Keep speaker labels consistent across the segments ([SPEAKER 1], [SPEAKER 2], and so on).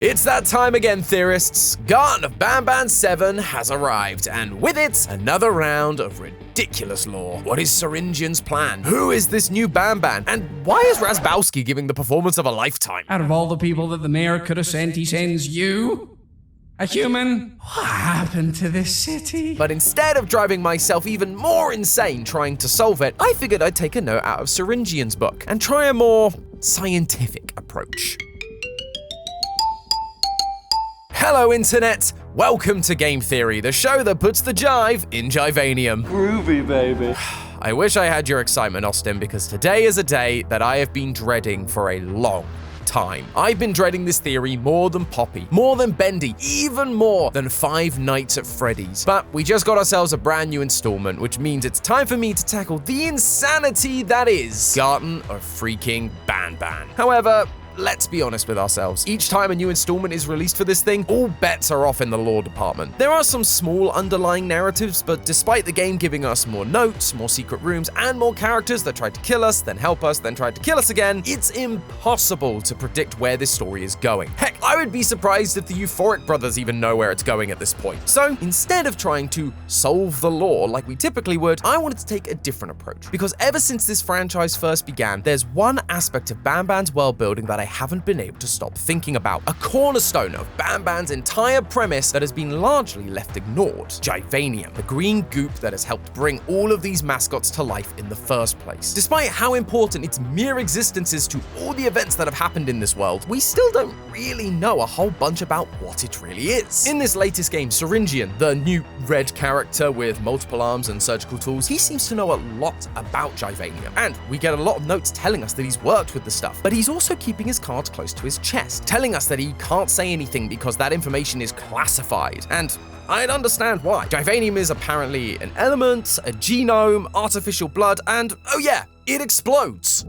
[SPEAKER 1] It's that time again, Theorists. Garten of Banban 7 has arrived, and with it, another round of ridiculous lore. What is Syringian's plan? Who is this new Banban? And why is Razbowski giving the performance of a lifetime?
[SPEAKER 2] Out of all the people that the mayor could have sent, he sends you? A human? What happened to this city?
[SPEAKER 1] But instead of driving myself even more insane trying to solve it, I figured I'd take a note out of Syringian's book and try a more scientific approach. Hello, Internet! Welcome to Game Theory, the show that puts the jive in Givanium.
[SPEAKER 3] Groovy, baby.
[SPEAKER 1] I wish I had your excitement, Austin, because today is a day that I have been dreading for a long time. I've been dreading this theory more than Poppy, more than Bendy, even more than Five Nights at Freddy's. But we just got ourselves a brand new installment, which means it's time for me to tackle the insanity that is Garten of freaking Banban. However, let's be honest with ourselves. Each time a new installment is released for this thing, all bets are off in the lore department. There are some small underlying narratives, but despite the game giving us more notes, more secret rooms, and more characters that tried to kill us, then help us, then tried to kill us again, it's impossible to predict where this story is going. Heck, I would be surprised if the Euphoric brothers even know where it's going at this point. So instead of trying to solve the lore like we typically would, I wanted to take a different approach. Because ever since this franchise first began, there's one aspect of Banban's world building that I haven't been able to stop thinking about. A cornerstone of Banban's entire premise that has been largely left ignored. Givanium, the green goop that has helped bring all of these mascots to life in the first place. Despite how important its mere existence is to all the events that have happened in this world, we still don't really know a whole bunch about what it really is. In this latest game, Syringian, the new red character with multiple arms and surgical tools, he seems to know a lot about Givanium. And we get a lot of notes telling us that he's worked with the stuff, but he's also keeping his cards close to his chest, telling us that he can't say anything because that information is classified. And I'd understand why. Givanium is apparently an element, a genome, artificial blood, and oh yeah, it explodes.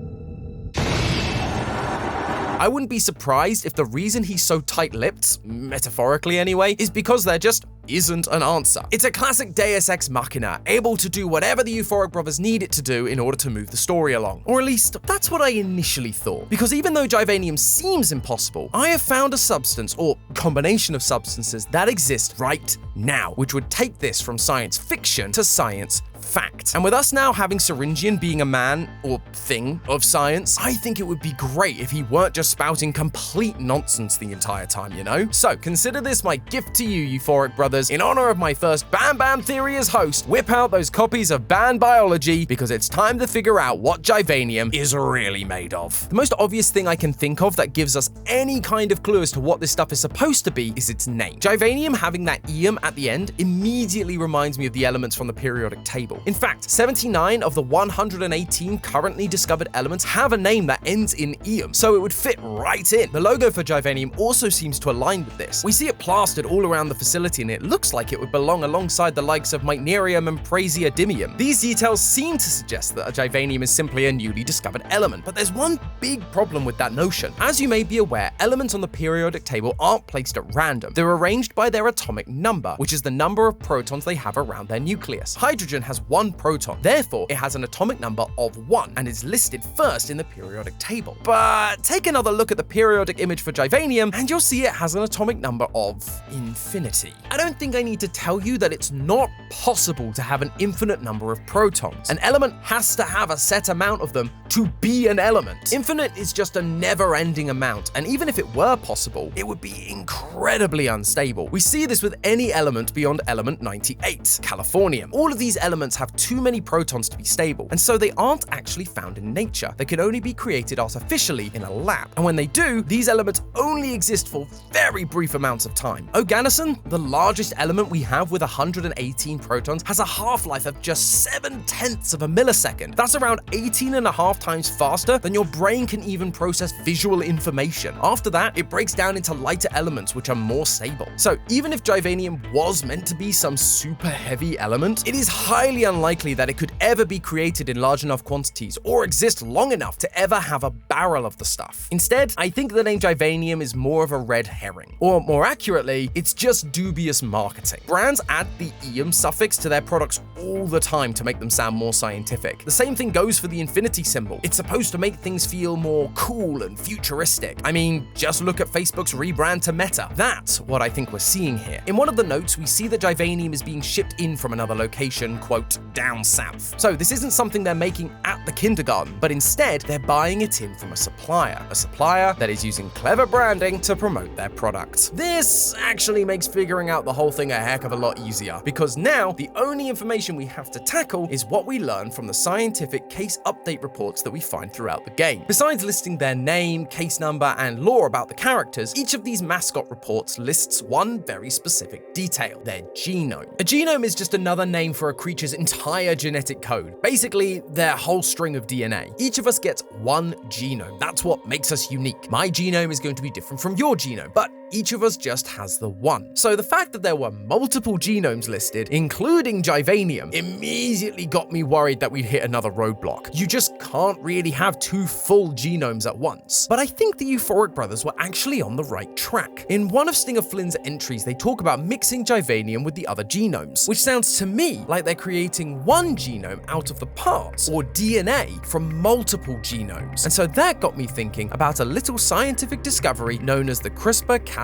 [SPEAKER 1] I wouldn't be surprised if the reason he's so tight-lipped, metaphorically anyway, is because there just isn't an answer. It's a classic Deus Ex Machina, able to do whatever the Euphoric brothers need it to do in order to move the story along. Or at least, that's what I initially thought. Because even though Givanium seems impossible, I have found a substance, or combination of substances, that exist right now, which would take this from science fiction to science fact. And with us now having Syringian being a man, or thing, of science, I think it would be great if he weren't just spouting complete nonsense the entire time, you know? So, consider this my gift to you, Euphoric brothers. In honor of my first Banban Theory as host, whip out those copies of Biology, because it's time to figure out what Givanium is really made of. The most obvious thing I can think of that gives us any kind of clue as to what this stuff is supposed to be is its name. Givanium having that eum at the end immediately reminds me of the elements from the periodic table. In fact, 79 of the 118 currently discovered elements have a name that ends in eum, so it would fit right in. The logo for Givanium also seems to align with this. We see it plastered all around the facility and it looks like it would belong alongside the likes of Mycnerium and Prasiodimium. These details seem to suggest that Givanium is simply a newly discovered element, but there's one big problem with that notion. As you may be aware, elements on the periodic table aren't placed at random. They're arranged by their atomic number, which is the number of protons they have around their nucleus. Hydrogen has one proton, therefore it has an atomic number of 1 and is listed first in the periodic table. But take another look at the periodic image for Givanium and you'll see it has an atomic number of infinity. I don't think I need to tell you that it's not possible to have an infinite number of protons. An element has to have a set amount of them to be an element. Infinite is just a never-ending amount, and even if it were possible, it would be incredibly unstable. We see this with any element beyond element 98, Californium. All of these elements have too many protons to be stable, and so they aren't actually found in nature. They can only be created artificially in a lab, and when they do, these elements only exist for very brief amounts of time. Oganesson, the largest element we have with 118 protons, has a half-life of just 7/10 of a millisecond. That's around 18.5 times faster than your brain can even process visual information. After that, it breaks down into lighter elements which are more stable. So even if Givanium was meant to be some super heavy element, it is highly unlikely that it could ever be created in large enough quantities or exist long enough to ever have a barrel of the stuff. Instead, I think the name Givanium is more of a red herring. Or more accurately, it's just dubious marketing. Brands add the "ium" suffix to their products all the time to make them sound more scientific. The same thing goes for the infinity symbol. It's supposed to make things feel more cool and futuristic. I mean, just look at Facebook's rebrand to Meta. That's what I think we're seeing here. In one of the notes, we see that Givanium is being shipped in from another location, quote, down south. So this isn't something they're making at the kindergarten, but instead they're buying it in from a supplier that is using clever branding to promote their product. This actually makes figuring out the whole thing a heck of a lot easier, because now the only information we have to tackle is what we learn from the scientific case update reports that we find throughout the game. Besides listing their name, case number, and lore about the characters, each of these mascot reports lists one very specific detail: their genome. A genome is just another name for a creature's entire genetic code, basically their whole string of DNA. Each of us gets one genome. That's what makes us unique. My genome is going to be different from your genome, but each of us just has the one. So the fact that there were multiple genomes listed, including Givanium, immediately got me worried that we'd hit another roadblock. You just can't really have two full genomes at once. But I think the Euphoric brothers were actually on the right track. In one of Stinger Flynn's entries, they talk about mixing Givanium with the other genomes, which sounds to me like they're creating one genome out of the parts, or DNA, from multiple genomes. And so that got me thinking about a little scientific discovery known as the CRISPR-Cas9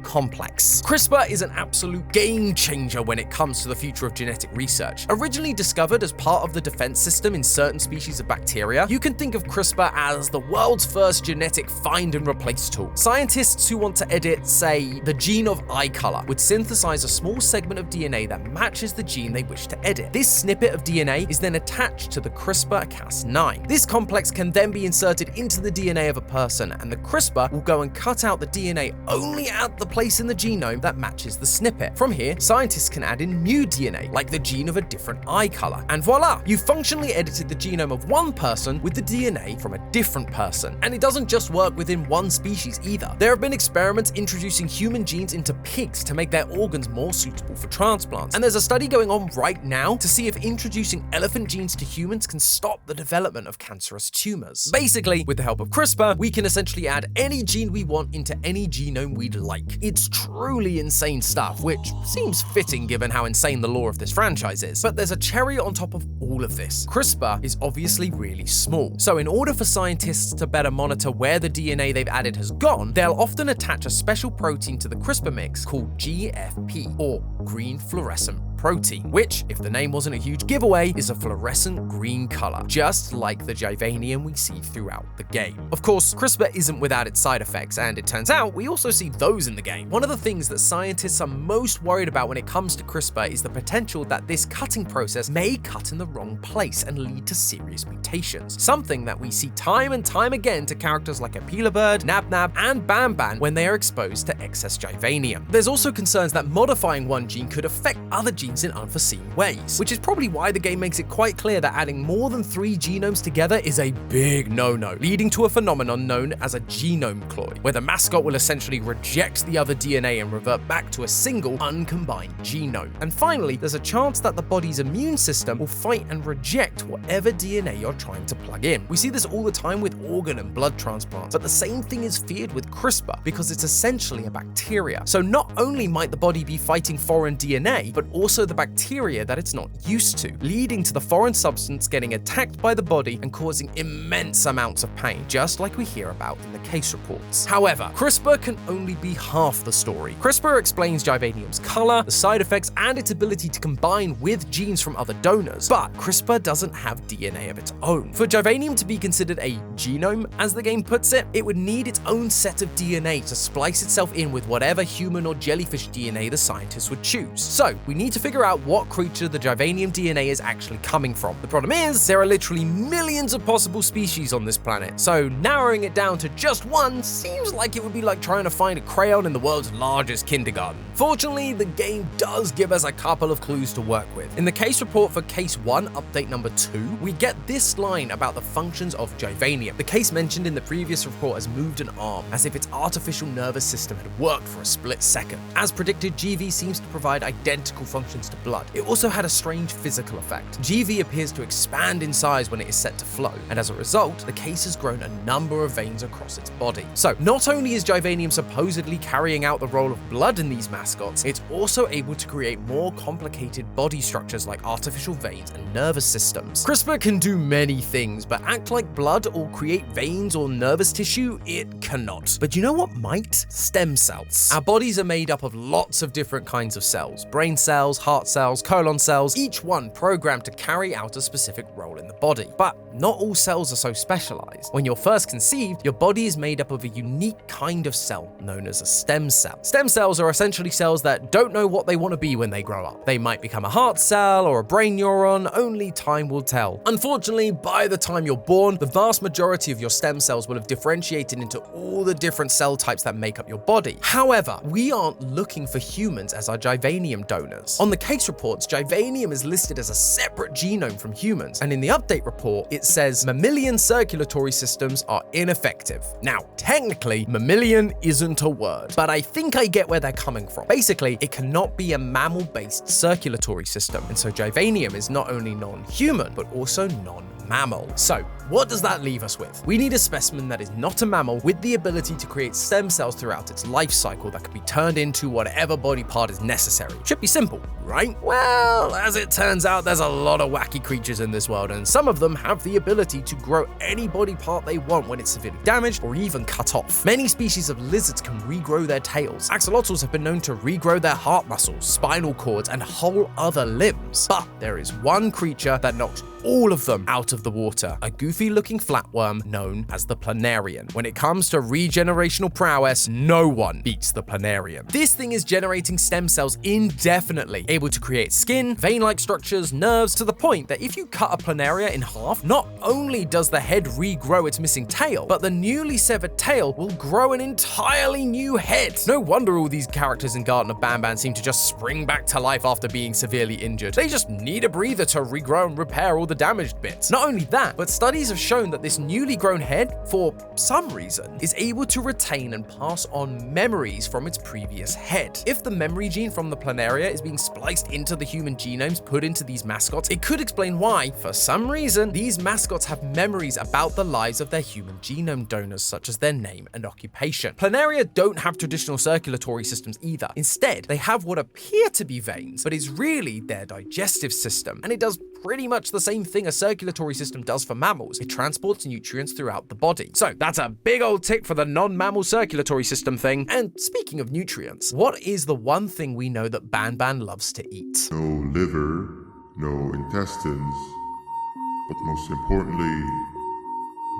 [SPEAKER 1] complex. CRISPR is an absolute game changer when it comes to the future of genetic research. Originally discovered as part of the defense system in certain species of bacteria, you can think of CRISPR as the world's first genetic find and replace tool. Scientists who want to edit, say, the gene of eye color would synthesize a small segment of DNA that matches the gene they wish to edit. This snippet of DNA is then attached to the CRISPR-Cas9. This complex can then be inserted into the DNA of a person, and the CRISPR will go and cut out the DNA only at the place in the genome that matches the snippet. From here, scientists can add in new DNA, like the gene of a different eye color, and voila, you functionally edited the genome of one person with the DNA from a different person. And it doesn't just work within one species either. There have been experiments introducing human genes into pigs to make their organs more suitable for transplants, and there's a study going on right now to see if introducing elephant genes to humans can stop the development of cancerous tumors. Basically, with the help of CRISPR, we can essentially add any gene we want into any genome we'd like. It's truly insane stuff, which seems fitting given how insane the lore of this franchise is. But there's a cherry on top of all of this. CRISPR is obviously really small, so in order for scientists to better monitor where the DNA they've added has gone, they'll often attach a special protein to the CRISPR mix called GFP, or green fluorescent protein, which, if the name wasn't a huge giveaway, is a fluorescent green color, just like the Givanium we see throughout the game. Of course, CRISPR isn't without its side effects, and it turns out we also see those in the game. One of the things that scientists are most worried about when it comes to CRISPR is the potential that this cutting process may cut in the wrong place and lead to serious mutations, something that we see time and time again to characters like Apilabird, Nabnab, and Banban when they are exposed to excess Givanium. There's also concerns that modifying one gene could affect other genes in unforeseen ways, which is probably why the game makes it quite clear that adding more than 3 genomes together is a big no-no, leading to a phenomenon known as a genome cloy, where the mascot will essentially reject the other DNA and revert back to a single uncombined genome. And finally, there's a chance that the body's immune system will fight and reject whatever DNA you're trying to plug in. We see this all the time with organ and blood transplants, but the same thing is feared with CRISPR because it's essentially a bacteria. So not only might the body be fighting foreign DNA, but also the bacteria that it's not used to, leading to the foreign substance getting attacked by the body and causing immense amounts of pain, just like we hear about in the case reports. However, CRISPR can only be half the story. CRISPR explains Givanium's color, the side effects, and its ability to combine with genes from other donors, but CRISPR doesn't have DNA of its own. For Givanium to be considered a genome, as the game puts it, it would need its own set of DNA to splice itself in with whatever human or jellyfish DNA the scientists would choose. So, we need to figure out what creature the Givanium DNA is actually coming from. The problem is, there are literally millions of possible species on this planet, so narrowing it down to just one seems like it would be like trying to find a crayon in the world's largest kindergarten. Fortunately, the game does give us a couple of clues to work with. In the case report for Case 1, update number 2, we get this line about the functions of Givanium. The case mentioned in the previous report has moved an arm, as if its artificial nervous system had worked for a split second. As predicted, GV seems to provide identical functions reactions to blood. It also had a strange physical effect. GV appears to expand in size when it is set to flow, and as a result, the case has grown a number of veins across its body. So, not only is Givanium supposedly carrying out the role of blood in these mascots, it's also able to create more complicated body structures like artificial veins and nervous systems. CRISPR can do many things, but act like blood or create veins or nervous tissue, it cannot. But you know what might? Stem cells. Our bodies are made up of lots of different kinds of cells: brain cells, heart cells, colon cells, each one programmed to carry out a specific role in the body. But not all cells are so specialized. When you're first conceived, your body is made up of a unique kind of cell known as a stem cell. Stem cells are essentially cells that don't know what they want to be when they grow up. They might become a heart cell or a brain neuron, only time will tell. Unfortunately, by the time you're born, the vast majority of your stem cells will have differentiated into all the different cell types that make up your body. However, we aren't looking for humans as our Givanium donors. On the case reports, Givanium is listed as a separate genome from humans, and in the update report, it says mammalian circulatory systems are ineffective. Now, technically, mammalian isn't a word, but I think I get where they're coming from. Basically, it cannot be a mammal-based circulatory system, and so Givanium is not only non-human, but also non-mammal. So, what does that leave us with? We need a specimen that is not a mammal with the ability to create stem cells throughout its life cycle that can be turned into whatever body part is necessary. Should be simple, right? Well, as it turns out, there's a lot of wacky creatures in this world, and some of them have the ability to grow any body part they want when it's severely damaged or even cut off. Many species of lizards can regrow their tails. Axolotls have been known to regrow their heart muscles, spinal cords, and whole other limbs. But there is one creature that knocks all of them out of the water, a goofy-looking flatworm known as the Planarian. When it comes to regenerational prowess, no one beats the Planarian. This thing is generating stem cells indefinitely, able to create skin, vein-like structures, nerves, to the point that if you cut a Planaria in half, not only does the head regrow its missing tail, but the newly severed tail will grow an entirely new head. No wonder all these characters in Garten of Banban seem to just spring back to life after being severely injured. They just need a breather to regrow and repair all the damaged bits. Not only that, but studies have shown that this newly grown head, for some reason, is able to retain and pass on memories from its previous head. If the memory gene from the Planaria is being spliced into the human genomes put into these mascots, it could explain why, for some reason, these mascots have memories about the lives of their human genome donors, such as their name and occupation. Planaria don't have traditional circulatory systems either. Instead, they have what appear to be veins, but is really their digestive system, and it does pretty much the same thing a circulatory system does for mammals. It transports nutrients throughout the body. So that's a big old tick for the non-mammal circulatory system thing. And speaking of nutrients, what is the one thing we know that Banban loves to eat?
[SPEAKER 3] No liver, no intestines, but most importantly,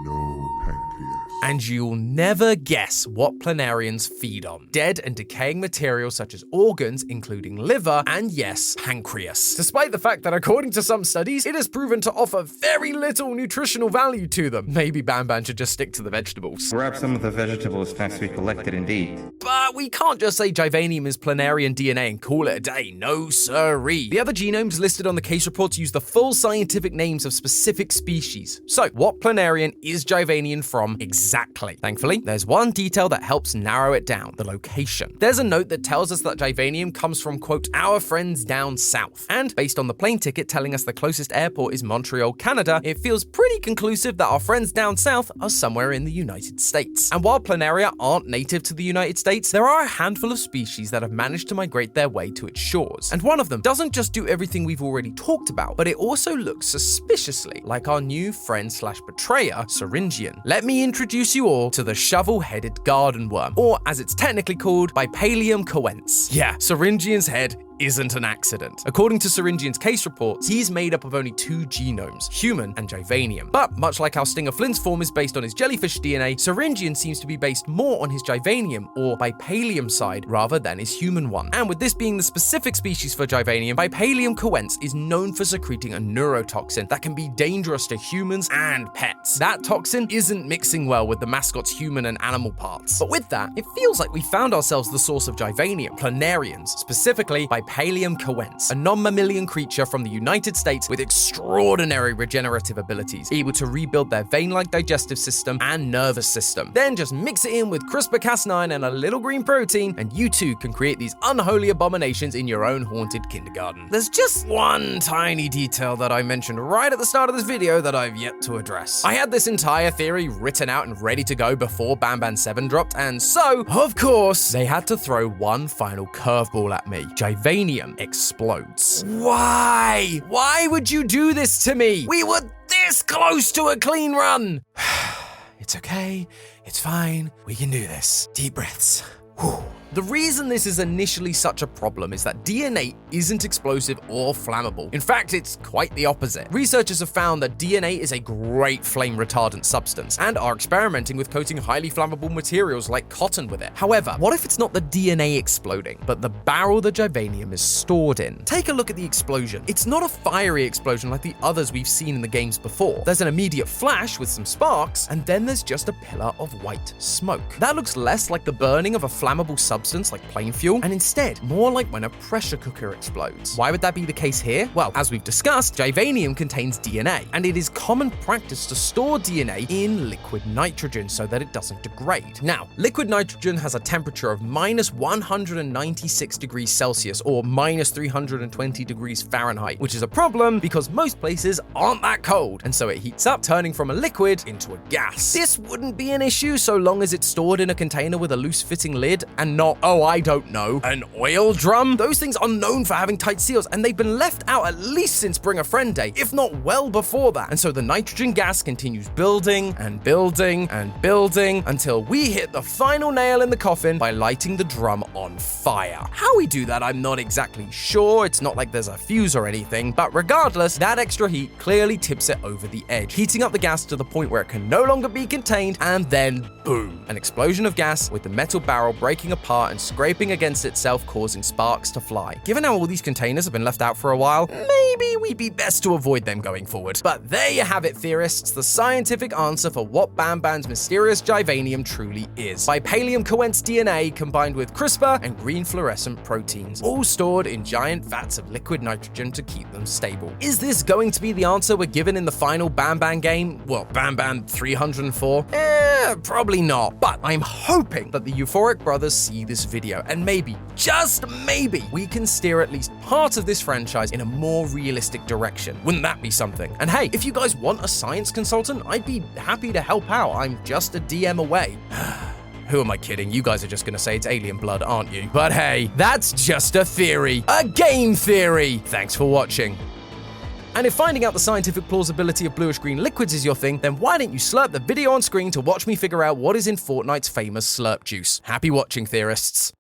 [SPEAKER 3] no pancreas.
[SPEAKER 1] And you'll never guess what Planarians feed on. Dead and decaying materials such as organs, including liver, and yes, pancreas. Despite the fact that according to some studies, it has proven to offer very little nutritional value to them. Maybe Banban should just stick to the vegetables.
[SPEAKER 4] Grab some of the vegetables next we collected indeed.
[SPEAKER 1] But we can't just say Givanium is Planarian DNA and call it a day. No siree. The other genomes listed on the case reports use the full scientific names of specific species. So, what Planarian is Givanium from exactly? Thankfully, there's one detail that helps narrow it down: the location. There's a note that tells us that Givanium comes from, quote, our friends down south. And based on the plane ticket telling us the closest airport is Montreal, Canada, it feels pretty conclusive that our friends down south are somewhere in the United States. And while Planaria aren't native to the United States, there are a handful of species that have managed to migrate their way to its shores. And one of them doesn't just do everything we've already talked about, but it also looks suspiciously like our new friend/betrayer, Syringian. Let me introduce you all to the shovel-headed garden worm, or as it's technically called, Bipalium coense. Yeah, Syringian's head isn't an accident. According to Syringian's case reports, he's made up of only 2 genomes, human and Givanium. But much like how Stinger Flint's form is based on his jellyfish DNA, Syringian seems to be based more on his Givanium or Bipalium side rather than his human one. And with this being the specific species for Givanium, Bipalium coense is known for secreting a neurotoxin that can be dangerous to humans and pets. That toxin isn't mixing well with the mascot's human and animal parts. But with that, it feels like we found ourselves the source of Givanium, Planarians, specifically Bipalium Palium coense, a non-mammalian creature from the United States with extraordinary regenerative abilities, able to rebuild their vein-like digestive system and nervous system. Then just mix it in with CRISPR-Cas9 and a little green protein, and you too can create these unholy abominations in your own haunted kindergarten. There's just one tiny detail that I mentioned right at the start of this video that I've yet to address. I had this entire theory written out and ready to go before Banban 7 dropped, and so, of course, they had to throw one final curveball at me. Givanium explodes. Why? Why would you do this to me? We were this close to a clean run. It's okay. It's fine. We can do this. Deep breaths. Whew. The reason this is initially such a problem is that DNA isn't explosive or flammable. In fact, it's quite the opposite. Researchers have found that DNA is a great flame retardant substance and are experimenting with coating highly flammable materials like cotton with it. However, what if it's not the DNA exploding, but the barrel the Givanium is stored in? Take a look at the explosion. It's not a fiery explosion like the others we've seen in the games before. There's an immediate flash with some sparks, and then there's just a pillar of white smoke. That looks less like the burning of a flammable substance like plain fuel, and instead more like when a pressure cooker explodes. Why would that be the case here? Well, as we've discussed, Givanium contains DNA, and it is common practice to store DNA in liquid nitrogen so that it doesn't degrade. Now, liquid nitrogen has a temperature of minus 196 degrees Celsius or minus 320 degrees Fahrenheit, which is a problem because most places aren't that cold, and so it heats up, turning from a liquid into a gas. This wouldn't be an issue so long as it's stored in a container with a loose-fitting lid and not, oh, I don't know, an oil drum? Those things are known for having tight seals, and they've been left out at least since Bring a Friend Day, if not well before that. And so the nitrogen gas continues building and building and building until we hit the final nail in the coffin by lighting the drum on fire. How we do that, I'm not exactly sure. It's not like there's a fuse or anything, but regardless, that extra heat clearly tips it over the edge, heating up the gas to the point where it can no longer be contained, and then boom, an explosion of gas with the metal barrel breaking apart and scraping against itself, causing sparks to fly. Given how all these containers have been left out for a while, maybe we'd be best to avoid them going forward. But there you have it, theorists, the scientific answer for what Banban's mysterious Givanium truly is. Bipalium coense DNA combined with CRISPR and green fluorescent proteins, all stored in giant vats of liquid nitrogen to keep them stable. Is this going to be the answer we're given in the final Banban game? Well, Banban 304? Probably not. But I'm hoping that the Euphoric brothers see this video, and maybe, just maybe, we can steer at least part of this franchise in a more realistic direction. Wouldn't that be something? And hey, if you guys want a science consultant, I'd be happy to help out. I'm just a DM away. Who am I kidding? You guys are just gonna say it's alien blood, aren't you? But hey, that's just a theory. A game theory! Thanks for watching. And if finding out the scientific plausibility of bluish-green liquids is your thing, then why don't you slurp the video on screen to watch me figure out what is in Fortnite's famous slurp juice? Happy watching, theorists.